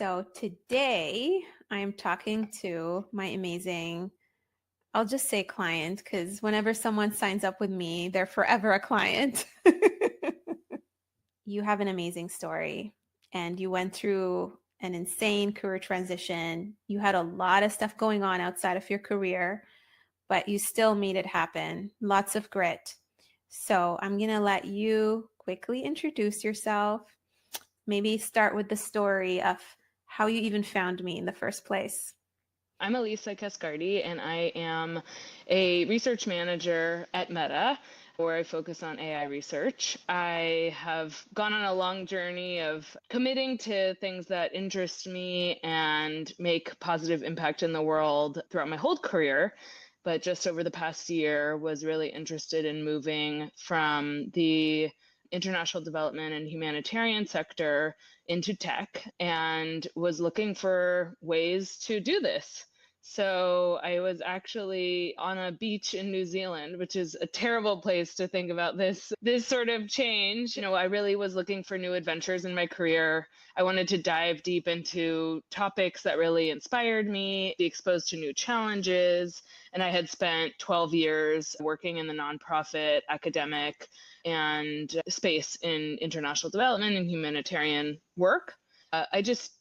So today I'm talking to my amazing, I'll just say client, because whenever someone signs up with me, they're forever a client. You have an amazing story and you went through an insane career transition. You had a lot of stuff going on outside of your career, but you still made it happen. Lots of grit. So I'm going to let you quickly introduce yourself. Maybe start with the story of how you even found me in the first place. I'm Elisa, and I am a research manager at Meta, where I focus on AI research. I have gone on a long journey of committing to things that interest me and make positive impact in the world throughout my whole career. But just over the past year, was really interested in moving from the international development and humanitarian sector into tech and was looking for ways to do this. So I was actually on a beach in New Zealand, which is a terrible place to think about this sort of change. I really was looking for new adventures in my career. I wanted to dive deep into topics that really inspired me, be exposed to new challenges. And I had spent 12 years working in the nonprofit, academic, and space in international development and humanitarian work. I just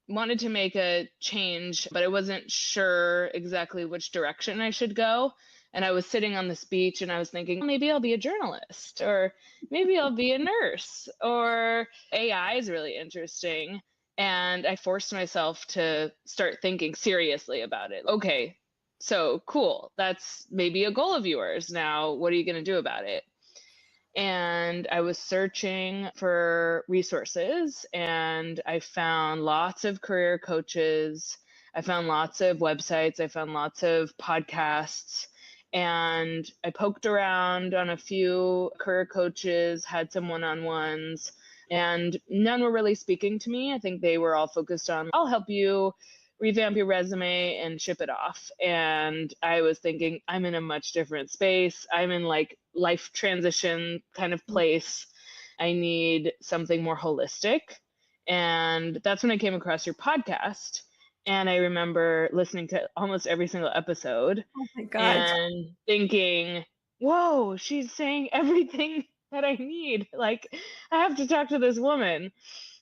wanted to make a change, but I wasn't sure exactly which direction I should go. And I was sitting on this beach and I was thinking, maybe I'll be a journalist, or maybe I'll be a nurse, or AI is really interesting. And I forced myself to start thinking seriously about it. Okay, so cool. That's maybe a goal of yours. Now, what are you going to do about it? And I was searching for resources and I found lots of career coaches. I found lots of websites. I found lots of podcasts. And I poked around on a few career coaches, had some one-on-ones, and none were really speaking to me. I think they were all focused on, I'll help you revamp your resume and ship it off. And I was thinking, I'm in a much different space. I'm in like life transition kind of place. I need something more holistic. And that's when I came across your podcast. And I remember listening to almost every single episode Oh my God. and thinking, whoa, she's saying everything that I need. Like, I have to talk to this woman.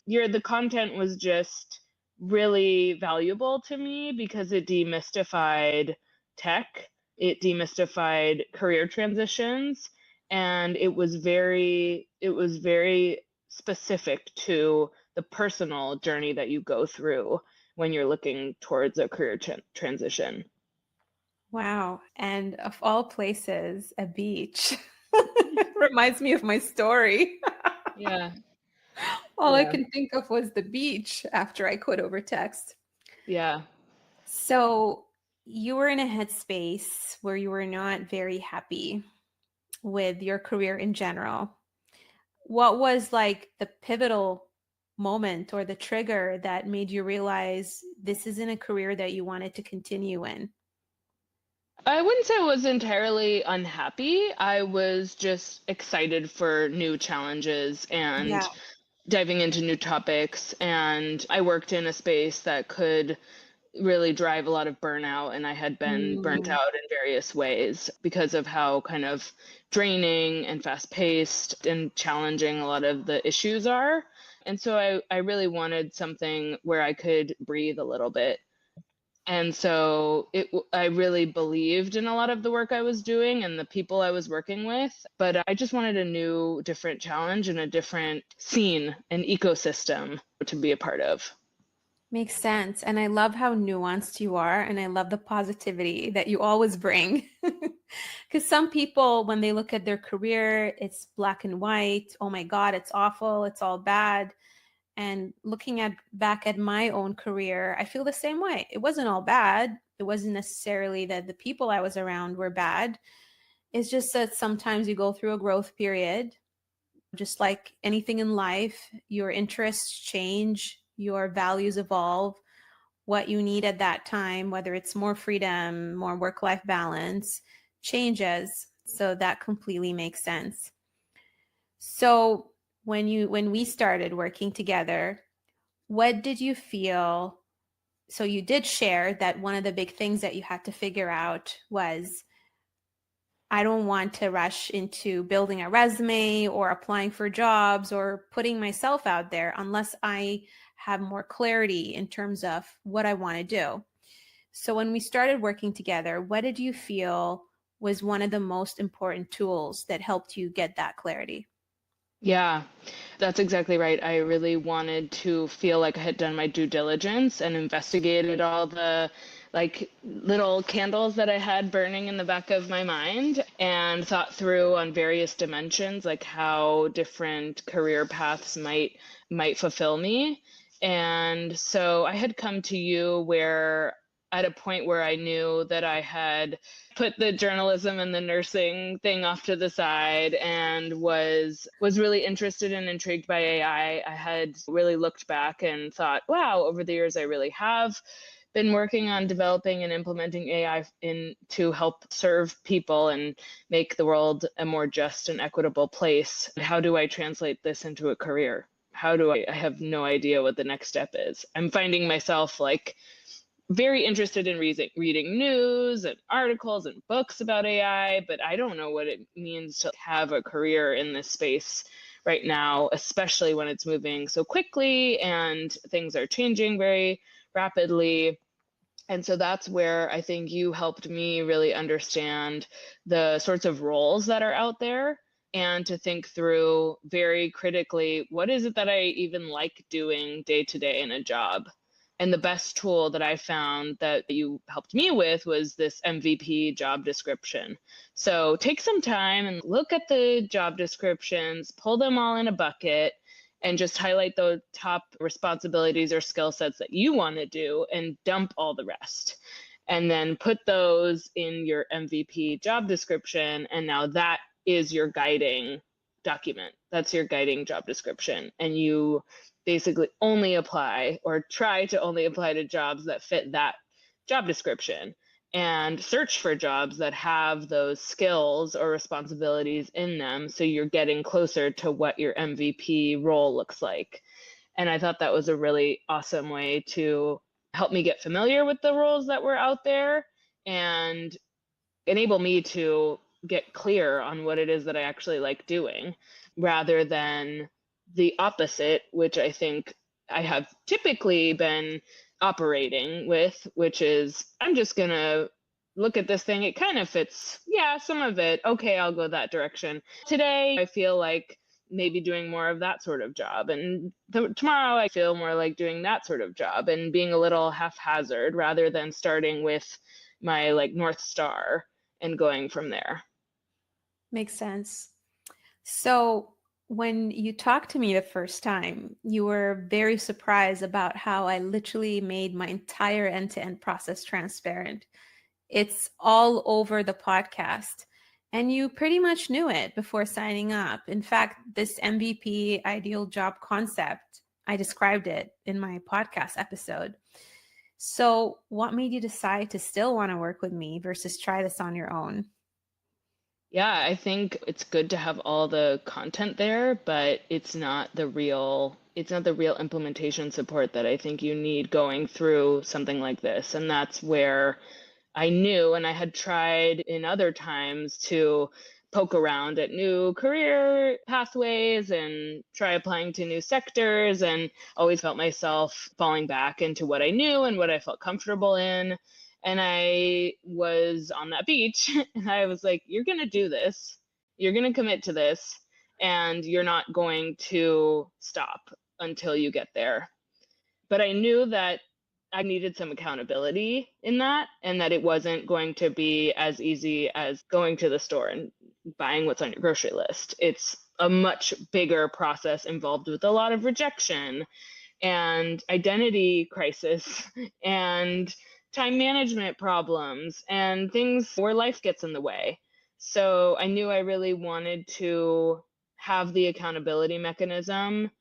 The content was just really valuable to me because it demystified tech, it demystified career transitions, and it was very specific to the personal journey that you go through when you're looking towards a career transition. Wow. And of all places, a beach. Reminds me of my story. Yeah, All I yeah, can think of was the beach after I quit over text. yeah. So you were in a headspace where you were not very happy with your career in general. What was like the pivotal moment or the trigger that made you realize this isn't a career that you wanted to continue in? I wouldn't say I was entirely unhappy. I was just excited for new challenges Yeah. and diving into new topics. And I worked in a space that could really drive a lot of burnout. And I had been burnt Mm. out in various ways because of how kind of draining and fast paced and challenging a lot of the issues are. And so I really wanted something where I could breathe a little bit. And so I really believed in a lot of the work I was doing and the people I was working with, but I just wanted a new, different challenge and a different scene and ecosystem to be a part of. Makes sense. And I love how nuanced you are. And I love the positivity that you always bring. Because some people, when they look at their career, it's black and white. Oh my God, it's awful. It's all bad. And looking at back at my own career, I feel the same way. It wasn't all bad. It wasn't necessarily that the people I was around were bad. It's just that sometimes you go through a growth period. Just like anything in life, your interests change, your values evolve, what you need at that time, whether it's more freedom, more work-life balance, changes. So that completely makes sense. So when we started working together, what did you feel? So you did share that one of the big things that you had to figure out was, I don't want to rush into building a resume or applying for jobs or putting myself out there unless I have more clarity in terms of what I want to do. So when we started working together, what did you feel was one of the most important tools that helped you get that clarity? Yeah, that's exactly right. I really wanted to feel like I had done my due diligence and investigated all the like little candles that I had burning in the back of my mind and thought through on various dimensions like how different career paths might fulfill me. And so I had come to you where at a point where I knew that I had put the journalism and the nursing thing off to the side and was really interested and intrigued by AI. I had really looked back and thought, wow, over the years I really have been working on developing and implementing AI in to help serve people and make the world a more just and equitable place. How do I translate this into a career? I have no idea what the next step is. I'm finding myself like very interested in reading news and articles and books about AI, but I don't know what it means to have a career in this space right now, especially when it's moving so quickly and things are changing very rapidly. And so that's where I think you helped me really understand the sorts of roles that are out there and to think through very critically what is it that I even like doing day to day in a job. And the best tool that I found that you helped me with was this MVP job description. So take some time and look at the job descriptions, pull them all in a bucket, and just highlight the top responsibilities or skill sets that you want to do and dump all the rest. And then put those in your MVP job description. And now that is your guiding document. That's your guiding job description. And you basically only apply or try to only apply to jobs that fit that job description and search for jobs that have those skills or responsibilities in them so you're getting closer to what your MVP role looks like. And I thought that was a really awesome way to help me get familiar with the roles that were out there and enable me to get clear on what it is that I actually like doing rather than the opposite, which I think I have typically been operating with, which is I'm just going to look at this thing. It kind of fits. Yeah, some of it. Okay, I'll go that direction. Today, I feel like maybe doing more of that sort of job. And tomorrow, I feel more like doing that sort of job and being a little haphazard rather than starting with my like North Star and going from there. Makes sense. So when you talked to me the first time, you were very surprised about how I literally made my entire end-to-end process transparent. It's all over the podcast. And you pretty much knew it before signing up. In fact, this MVP ideal job concept, I described it in my podcast episode. So, what made you decide to still want to work with me versus try this on your own? Yeah, I think it's good to have all the content there, but it's not the real implementation support that I think you need going through something like this. And that's where I knew, and I had tried in other times to poke around at new career pathways and try applying to new sectors, and always felt myself falling back into what I knew and what I felt comfortable in. And I was on that beach and I was like, you're going to do this, you're going to commit to this, and you're not going to stop until you get there. But I knew that I needed some accountability in that, and that it wasn't going to be as easy as going to the store and buying what's on your grocery list. It's a much bigger process involved with a lot of rejection and identity crisis and time management problems and things where life gets in the way. So I knew I really wanted to have the accountability mechanism,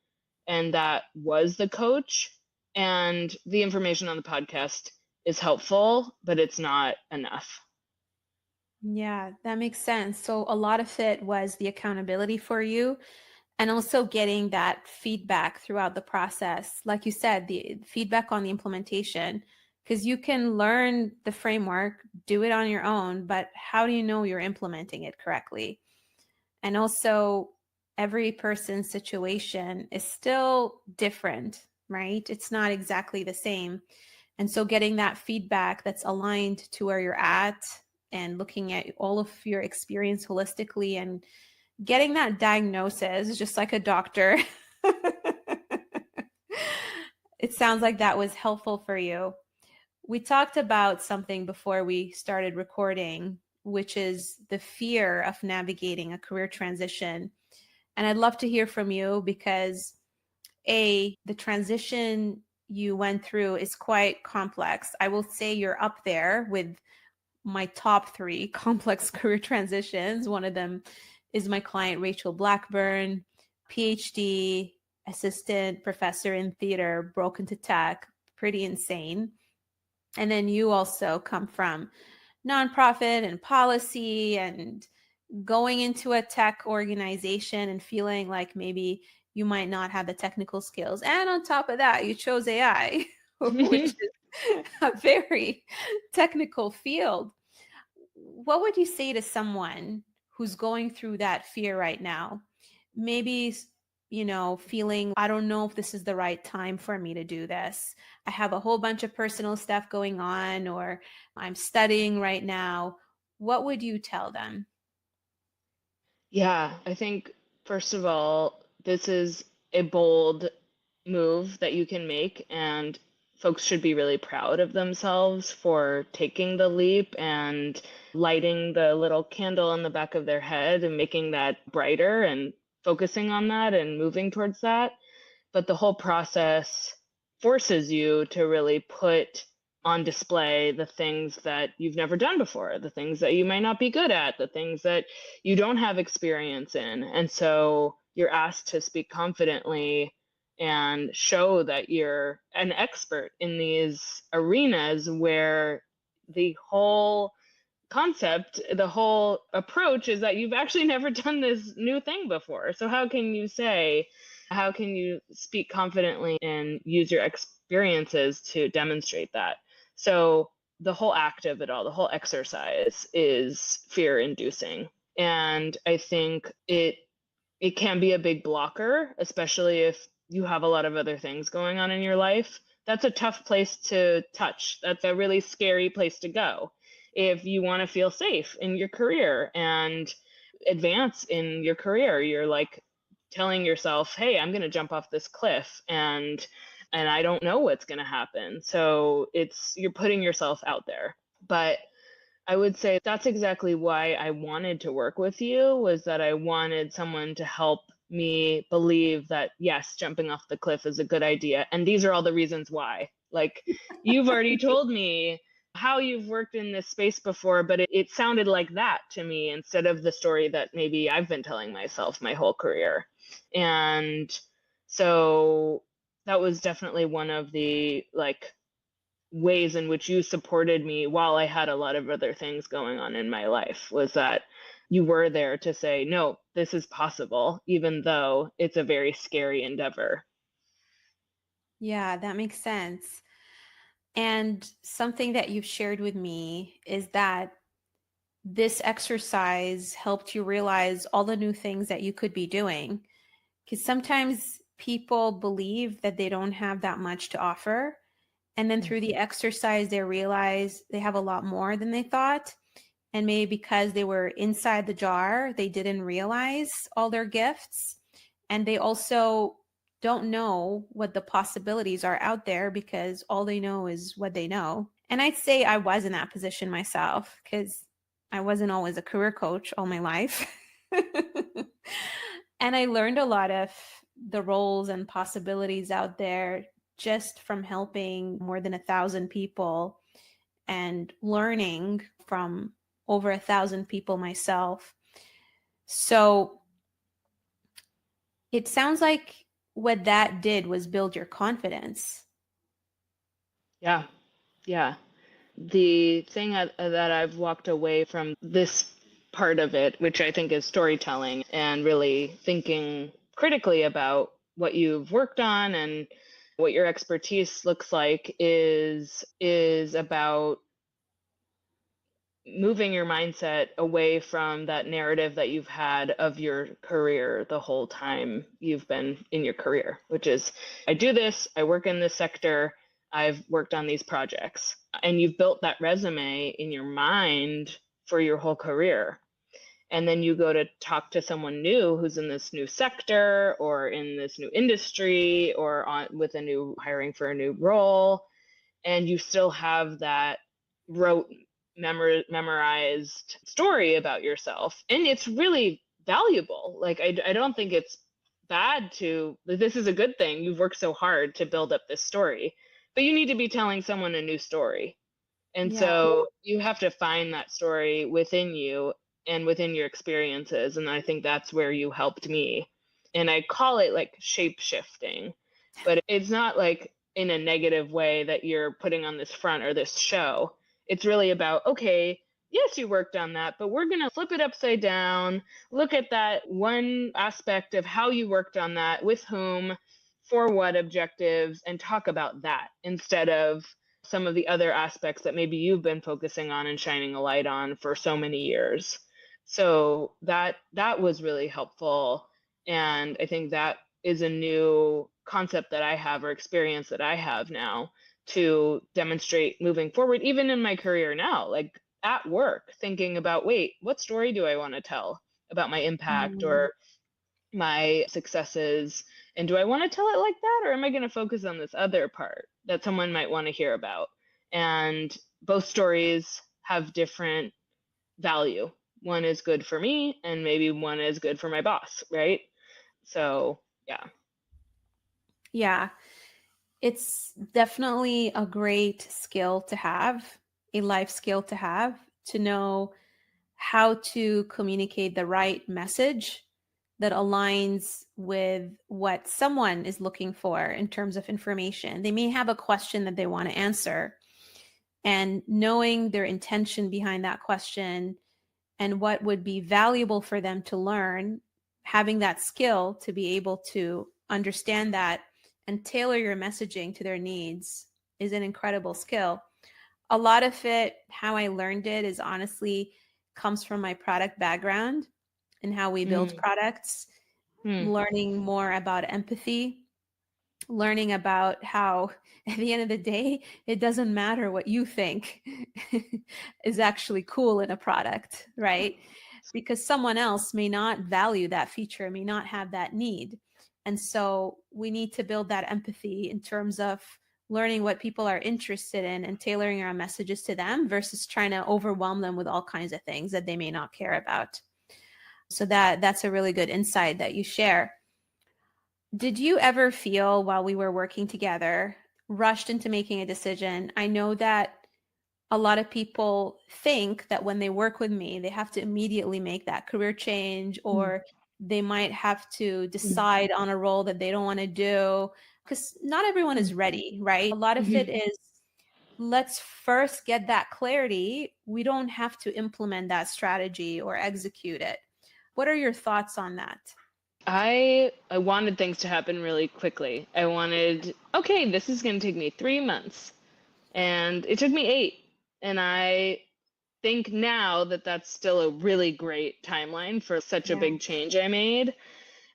and that was the coach. And the information on the podcast is helpful, but it's not enough. Yeah, that makes sense. So, a lot of it was the accountability for you. And also getting that feedback throughout the process. Like you said, the feedback on the implementation, because you can learn the framework, do it on your own, but how do you know you're implementing it correctly? And also, every person's situation is still different, right? It's not exactly the same. And so, getting that feedback that's aligned to where you're at and looking at all of your experience holistically and getting that diagnosis, just like a doctor. It sounds like that was helpful for you. We talked about something before we started recording, which is the fear of navigating a career transition. And I'd love to hear from you because the transition you went through is quite complex. I will say you're up there with my top 3 complex career transitions. One of them is my client, Rachel Blackburn, PhD, assistant professor in theater, broke into tech, pretty insane. And then you also come from nonprofit and policy and going into a tech organization and feeling like maybe you might not have the technical skills. And on top of that, you chose AI, which is a very technical field. What would you say to someone who's going through that fear right now? Maybe, feeling, I don't know if this is the right time for me to do this. I have a whole bunch of personal stuff going on, or I'm studying right now. What would you tell them? Yeah, I think first of all, this is a bold move that you can make, and folks should be really proud of themselves for taking the leap and lighting the little candle in the back of their head and making that brighter and focusing on that and moving towards that. But the whole process forces you to really put on display the things that you've never done before, the things that you might not be good at, the things that you don't have experience in. And so you're asked to speak confidently and show that you're an expert in these arenas where the whole concept, the whole approach is that you've actually never done this new thing before. So how can you speak confidently and use your experiences to demonstrate that? So the whole act of it all, the whole exercise is fear inducing. And I think it can be a big blocker, especially if you have a lot of other things going on in your life. That's a tough place to touch. That's a really scary place to go if you want to feel safe in your career and advance in your career. You're like telling yourself, hey, I'm going to jump off this cliff and I don't know what's going to happen. So you're putting yourself out there. But I would say that's exactly why I wanted to work with you, was that I wanted someone to help me believe that, yes, jumping off the cliff is a good idea. And these are all the reasons why. Like, you've already told me how you've worked in this space before, but it sounded like that to me instead of the story that maybe I've been telling myself my whole career. And so that was definitely one of the ways in which you supported me while I had a lot of other things going on in my life, was that you were there to say, no, this is possible, even though it's a very scary endeavor. Yeah, that makes sense. And something that you've shared with me is that this exercise helped you realize all the new things that you could be doing. Because sometimes people believe that they don't have that much to offer. And then through the exercise, they realize they have a lot more than they thought. And maybe because they were inside the jar, they didn't realize all their gifts. And they also don't know what the possibilities are out there because all they know is what they know. And I'd say I was in that position myself because I wasn't always a career coach all my life. And I learned a lot of the roles and possibilities out there just from helping more than 1,000 people and learning from over 1,000 people myself. So it sounds like what that did was build your confidence. Yeah, yeah. The thing that I've walked away from this part of it, which I think is storytelling and really thinking critically about what you've worked on and what your expertise looks like is about moving your mindset away from that narrative that you've had of your career the whole time you've been in your career, which is, I do this, I work in this sector, I've worked on these projects. And you've built that resume in your mind for your whole career. And then you go to talk to someone new who's in this new sector or in this new industry or with a new hiring for a new role, and you still have that rote memorized story about yourself, and it's really valuable. Like I don't think it's bad to, this is a good thing, you've worked so hard to build up this story, but you need to be telling someone a new story. And Yeah. so you have to find that story within you and within your experiences. And I think that's where you helped me. And I call it like shape shifting, but it's not like in a negative way that you're putting on this front or this show. It's really about, okay, yes, you worked on that, but we're going to flip it upside down, look at that one aspect of how you worked on that, with whom, for what objectives, and talk about that instead of some of the other aspects that maybe you've been focusing on and shining a light on for so many years. So that was really helpful. And I think that is a new concept that I have, or experience that I have now, to demonstrate moving forward, even in my career now, like at work, thinking about, wait, what story do I want to tell about my impact Mm. or my successes? And do I want to tell it like that, or am I going to focus on this other part that someone might want to hear about? And both stories have different value. One is good for me, and maybe one is good for my boss, right? So, yeah. Yeah. It's definitely a great skill to have, a life skill to know how to communicate the right message that aligns with what someone is looking for in terms of information. They may have a question that they want to answer, and knowing their intention behind that question and what would be valuable for them to learn, having that skill to be able to understand that and tailor your messaging to their needs is an incredible skill. A lot of it, how I learned it, is honestly comes from my product background and how we build Mm. products, Mm. learning more about empathy, learning about how at the end of the day, it doesn't matter what you think is actually cool in a product, right? Because someone else may not value that feature, may not have that need. And so we need to build that empathy in terms of learning what people are interested in and tailoring our messages to them versus trying to overwhelm them with all kinds of things that they may not care about. So that's a really good insight that you share. Did you ever feel while we were working together rushed into making a decision? I know that a lot of people think that when they work with me, they have to immediately make that career change, Mm. or they might have to Mm. decide on a role that they don't want to do because not everyone is ready, right? A lot of it Mhm. is, let's first get that clarity. We don't have to implement that strategy or execute it. What are your thoughts on that? I wanted things to happen really quickly. I wanted, okay, this is going to take me 3 months, and it took me 8. And I think now that that's still a really great timeline for such a Yeah. big change I made.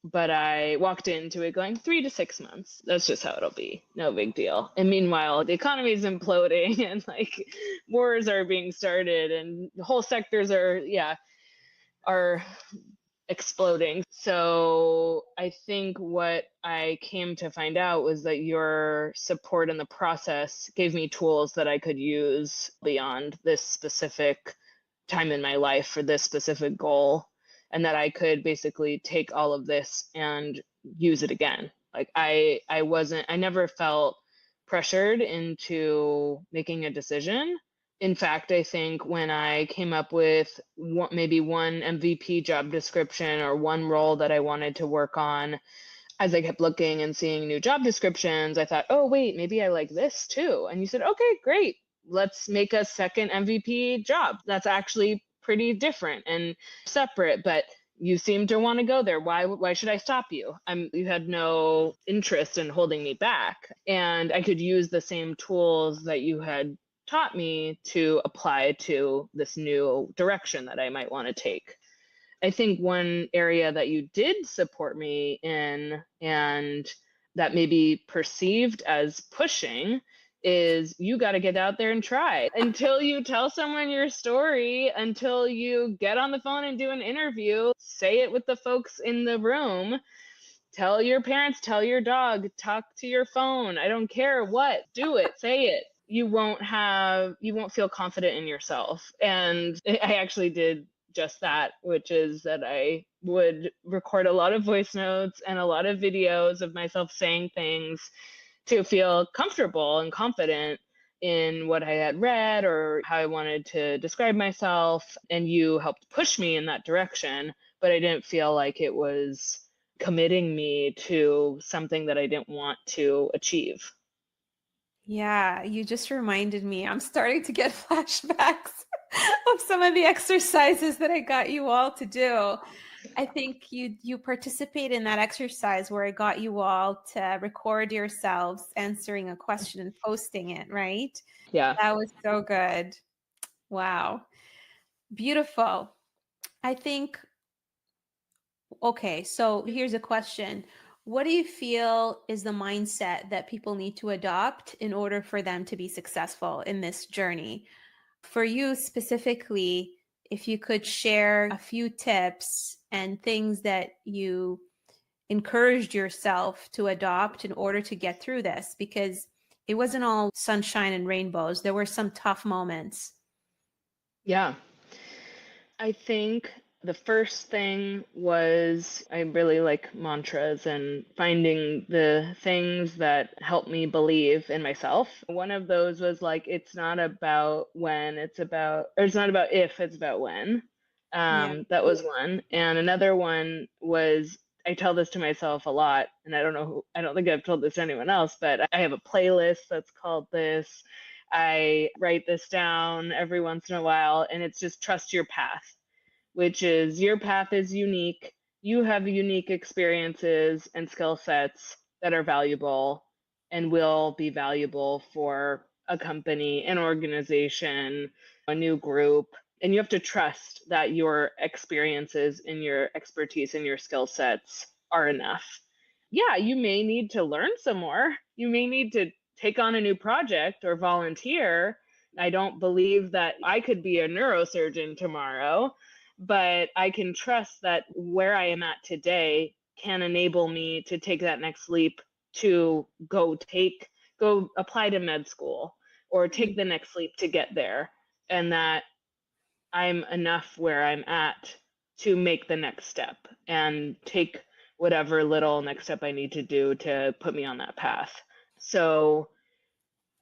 But I walked into it going 3 to 6 months. That's just how it'll be. No big deal. And meanwhile, the economy is imploding and like wars are being started and whole sectors are exploding. So I think what I came to find out was that your support in the process gave me tools that I could use beyond this specific time in my life for this specific goal, and that I could basically take all of this and use it again. Like I never felt pressured into making a decision. In fact, I think when I came up with maybe one MVP job description or one role that I wanted to work on, as I kept looking and seeing new job descriptions, I thought, oh, wait, maybe I like this too. And you said, okay, great. Let's make a second MVP job. That's actually pretty different and separate, but You seem to want to go there. Why should I stop you? You had no interest in holding me back. And I could use the same tools that you had taught me to apply to this new direction that I might want to take. I think one area that you did support me in, and that may be perceived as pushing, is you got to get out there and try. Until you tell someone your story, until you get on the phone and do an interview, say it with the folks in the room. Tell your parents, tell your dog, talk to your phone. I don't care what, do it, say it. You won't feel confident in yourself. And I actually did just that, which is that I would record a lot of voice notes and a lot of videos of myself saying things to feel comfortable and confident in what I had read or how I wanted to describe myself. And you helped push me in that direction, but I didn't feel like it was committing me to something that I didn't want to achieve. Yeah, you just reminded me. I'm starting to get flashbacks of some of the exercises that I got you all to do. I think you participate in that exercise where I got you all to record yourselves answering a question and posting it, right? Yeah. That was so good. Wow. Beautiful. I think, okay, so here's a question. What do you feel is the mindset that people need to adopt in order for them to be successful in this journey? For you specifically, if you could share a few tips and things that you encouraged yourself to adopt in order to get through this, because it wasn't all sunshine and rainbows. There were some tough moments. Yeah. I think the first thing was I really like mantras and finding the things that help me believe in myself. One of those was like, it's not about when, it's not about if, it's about when. Yeah. That was one. And another one was, I tell this to myself a lot, and I don't think I've told this to anyone else, but I have a playlist that's called this. I write this down every once in a while, and it's just trust your path, which is your path is unique. You have unique experiences and skill sets that are valuable and will be valuable for a company, an organization, a new group. And you have to trust that your experiences and your expertise and your skill sets are enough. Yeah, you may need to learn some more. You may need to take on a new project or volunteer. I don't believe that I could be a neurosurgeon tomorrow, but I can trust that where I am at today can enable me to take that next leap to go apply to med school or take the next leap to get there, and that I'm enough where I'm at to make the next step and take whatever little next step I need to do to put me on that path. So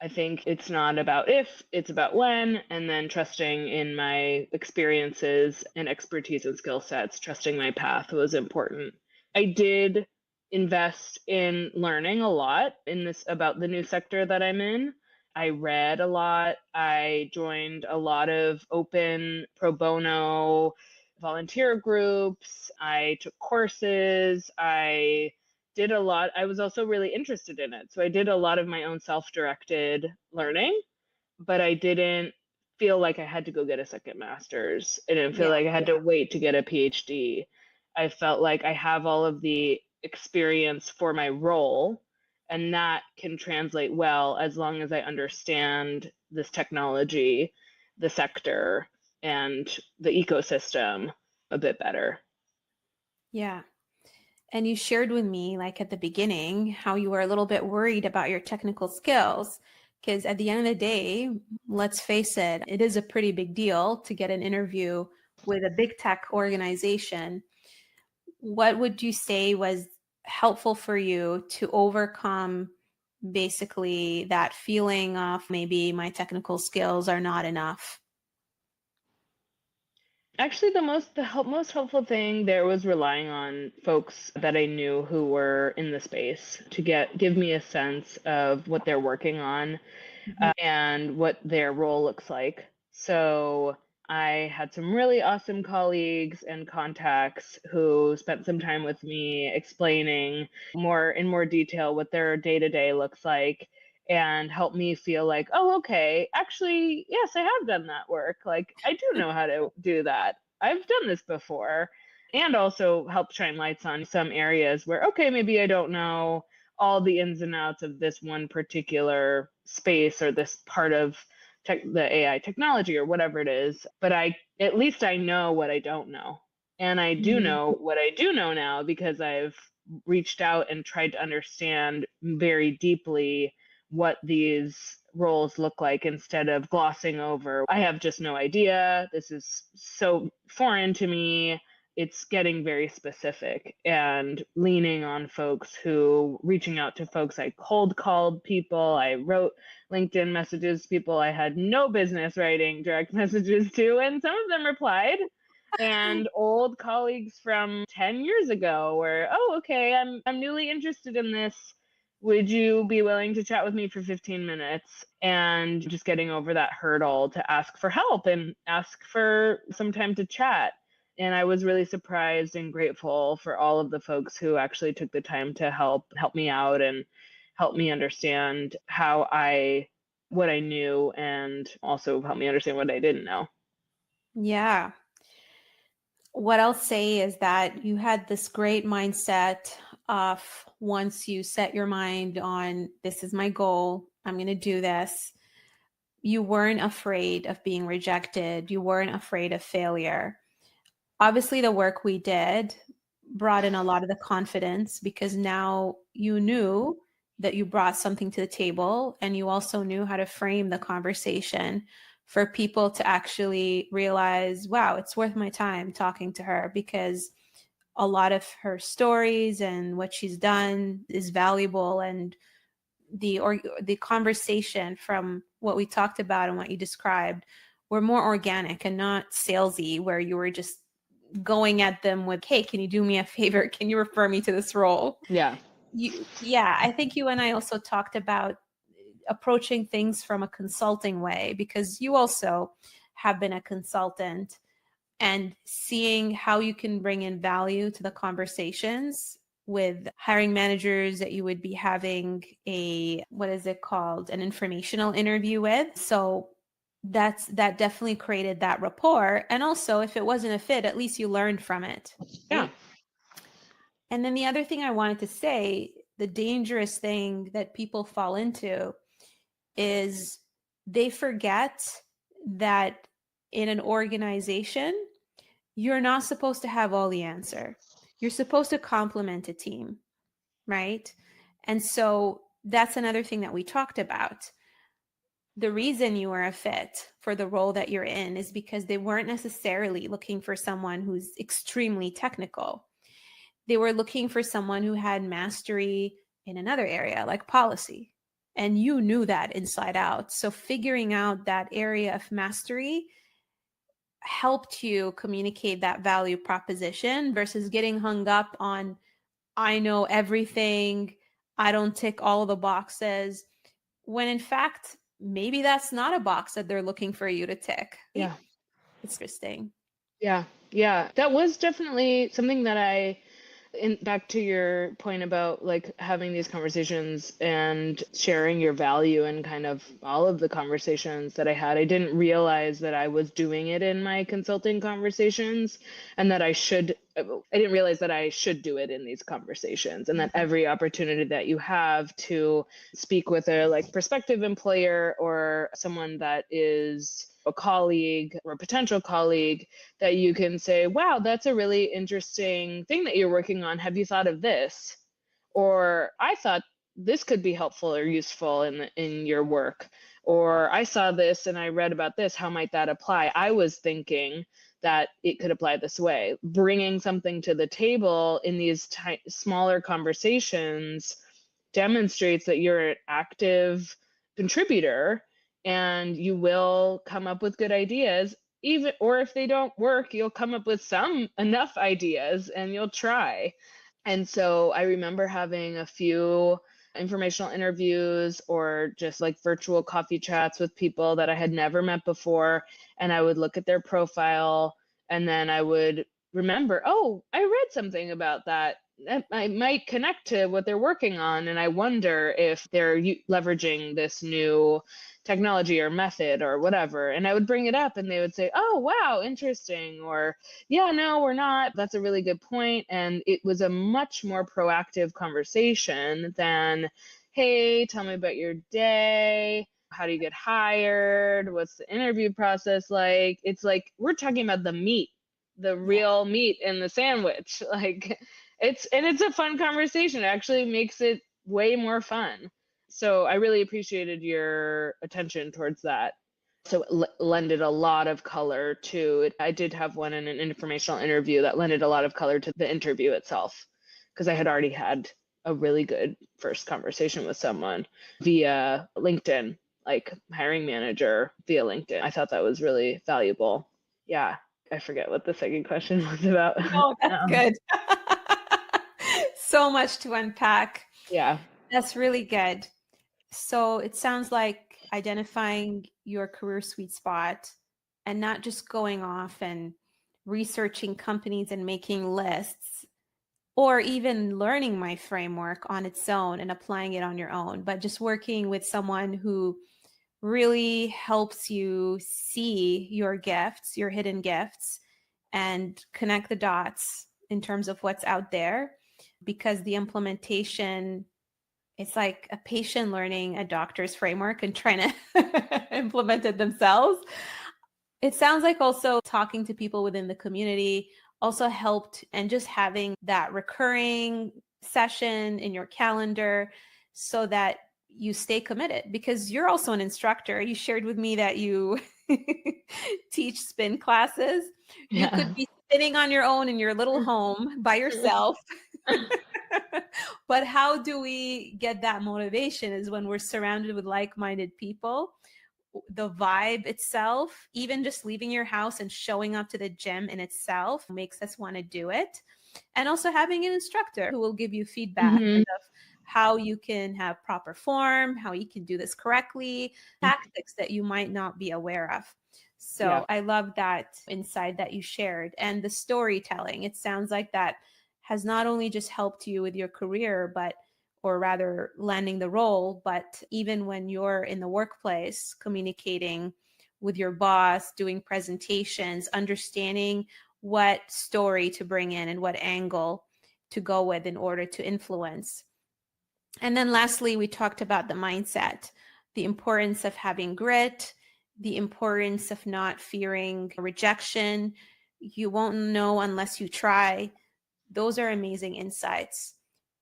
I think it's not about if, it's about when, and then trusting in my experiences and expertise and skill sets, trusting my path was important. I did invest in learning a lot in this about the new sector that I'm in. I read a lot. I joined a lot of open pro bono volunteer groups. I took courses. I did a lot. I was also really interested in it. So I did a lot of my own self-directed learning, but I didn't feel like I had to go get a second master's. I didn't feel Yeah. like I had to wait to get a PhD. I felt like I have all of the experience for my role, and that can translate well as long as I understand this technology, the sector, and the ecosystem a bit better. Yeah. And you shared with me, like at the beginning, how you were a little bit worried about your technical skills. Because at the end of the day, let's face it, it is a pretty big deal to get an interview with a big tech organization. What would you say was helpful for you to overcome basically that feeling of maybe my technical skills are not enough? Actually, most helpful thing there was relying on folks that I knew who were in the space to give me a sense of what they're working on Mhm. and what their role looks like. So I had some really awesome colleagues and contacts who spent some time with me explaining more detail what their day-to-day looks like and helped me feel like, oh, okay, actually, yes, I have done that work. Like, I do know how to do that. I've done this before. And also help shine lights on some areas where, okay, maybe I don't know all the ins and outs of this one particular space or this part of the AI technology or whatever it is, but at least I know what I don't know. And I do Mhm. know what I do know now because I've reached out and tried to understand very deeply what these roles look like instead of glossing over. I have just no idea. This is so foreign to me. It's getting very specific and leaning on folks who reaching out to folks. I cold called people. I wrote LinkedIn messages to people I had no business writing direct messages to, and some of them replied. And old colleagues from 10 years ago were, oh, okay, I'm newly interested in this. Would you be willing to chat with me for 15 minutes? And just getting over that hurdle to ask for help and ask for some time to chat. And I was really surprised and grateful for all of the folks who actually took the time to help me out and help me understand what I knew and also help me understand what I didn't know. Yeah. What I'll say is that you had this great mindset of once you set your mind on this is my goal, I'm going to do this. You weren't afraid of being rejected. You weren't afraid of failure. Obviously, the work we did brought in a lot of the confidence because now you knew that you brought something to the table and you also knew how to frame the conversation for people to actually realize, wow, it's worth my time talking to her because a lot of her stories and what she's done is valuable, and the conversation from what we talked about and what you described were more organic and not salesy, where you were just going at them with, hey, can you do me a favor, can you refer me to this role? Yeah. Yeah, I think you and I also talked about approaching things from a consulting way because you also have been a consultant, and seeing how you can bring in value to the conversations with hiring managers that you would be having a, what is it called, an informational interview with. So that definitely created that rapport, and also if it wasn't a fit, at least you learned from it, Yeah. right? And then the other thing I wanted to say, the dangerous thing that people fall into is they forget that in an organization you're not supposed to have all the answer. You're supposed to complement a team, right? And so that's another thing that we talked about. The reason you are a fit for the role that you're in is because they weren't necessarily looking for someone who's extremely technical. They were looking for someone who had mastery in another area like policy. And you knew that inside out. So figuring out that area of mastery helped you communicate that value proposition versus getting hung up on, I know everything, I don't tick all the boxes, when in fact, maybe that's not a box that they're looking for you to tick. Yeah. It's interesting. Yeah. Yeah. That was definitely something that back to your point about like having these conversations and sharing your value and kind of all of the conversations that I had, I didn't realize that I was doing it in my consulting conversations and that I didn't realize that I should do it in these conversations and that every opportunity that you have to speak with a like prospective employer or someone that is a colleague or a potential colleague, that you can say, wow, that's a really interesting thing that you're working on. Have you thought of this? Or I thought this could be helpful or useful in your work. Or I saw this and I read about this. How might that apply? I was thinking that it could apply this way. Bringing something to the table in these smaller conversations demonstrates that you're an active contributor and you will come up with good ideas. Even, or if they don't work, you'll come up with some enough ideas and you'll try. And so I remember having a few informational interviews or just like virtual coffee chats with people that I had never met before. And I would look at their profile and then I would remember, oh, I read something about that. That I might connect to what they're working on. And I wonder if they're leveraging this new technology or method or whatever. And I would bring it up and they would say, oh, wow, interesting. Or, yeah, no, we're not. That's a really good point. And it was a much more proactive conversation than, hey, tell me about your day. How do you get hired? What's the interview process like? It's like we're talking about the meat, the real meat in the sandwich. Like it's a fun conversation. It actually makes it way more fun. So I really appreciated your attention towards that. So it lended a lot of color to it. I did have one in an informational interview that lended a lot of color to the interview itself because I had already had a really good first conversation with someone via LinkedIn, like hiring manager via LinkedIn. I thought that was really valuable. Yeah. I forget what the second question was about. No, that's good. So much to unpack. Yeah. That's really good. So it sounds like identifying your career sweet spot and not just going off and researching companies and making lists or even learning my framework on its own and applying it on your own, but just working with someone who really helps you see your gifts, your hidden gifts, and connect the dots in terms of what's out there. Because the implementation, it's like a patient learning a doctor's framework and trying to implement it themselves. It sounds like also talking to people within the community also helped, and just having that recurring session in your calendar so that you stay committed, because you're also an instructor. You shared with me that you teach spin classes. You could be spinning on your own in your little home by yourself. But how do we get that motivation is when we're surrounded with like-minded people. The vibe itself, even just leaving your house and showing up to the gym in itself makes us want to do it. And also having an instructor who will give you feedback of how you can have proper form, how you can do this correctly, tactics that you might not be aware of. So I love that insight that you shared. And the storytelling, it sounds like that has not only just helped you with your career, but or rather landing the role, but even when you're in the workplace, communicating with your boss, doing presentations, understanding what story to bring in and what angle to go with in order to influence. And then lastly, we talked about the mindset, the importance of having grit, the importance of not fearing rejection. You won't know unless you try. Those are amazing insights.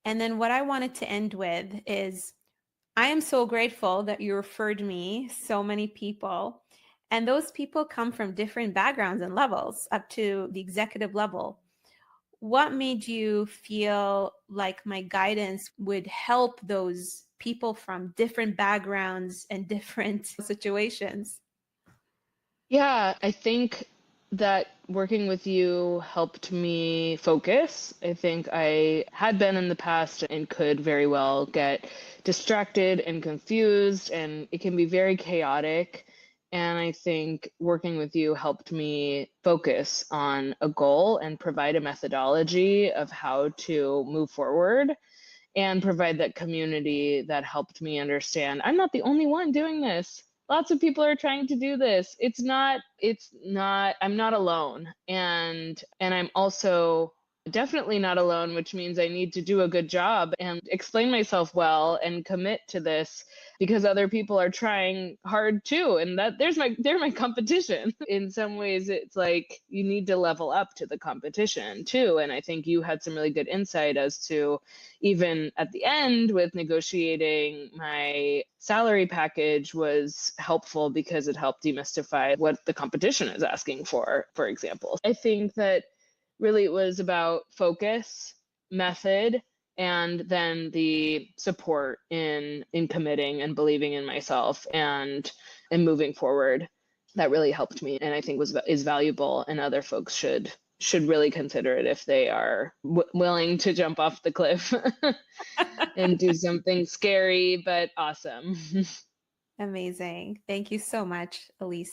And then what I wanted to end with is I am so grateful that you referred me so many people. And those people come from different backgrounds and levels up to the executive level. What made you feel like my guidance would help those people from different backgrounds and different situations? Yeah, I think that working with you helped me focus. I think I had been in the past and could very well get distracted and confused, and it can be very chaotic. And I think working with you helped me focus on a goal and provide a methodology of how to move forward and provide that community that helped me understand I'm not the only one doing this. Lots of people are trying to do this. I'm not alone. And I'm also definitely not alone, which means I need to do a good job and explain myself well and commit to this because other people are trying hard too. And they're my competition. In some ways, it's like you need to level up to the competition too. And I think you had some really good insight as to even at the end with negotiating my salary package was helpful because it helped demystify what the competition is asking for example. I think that really it was about focus, method, and then the support in committing and believing in myself and moving forward. That really helped me and I think is valuable and other folks should should really consider it if they are willing to jump off the cliff and do something scary but awesome. Amazing. Thank you so much, Elise.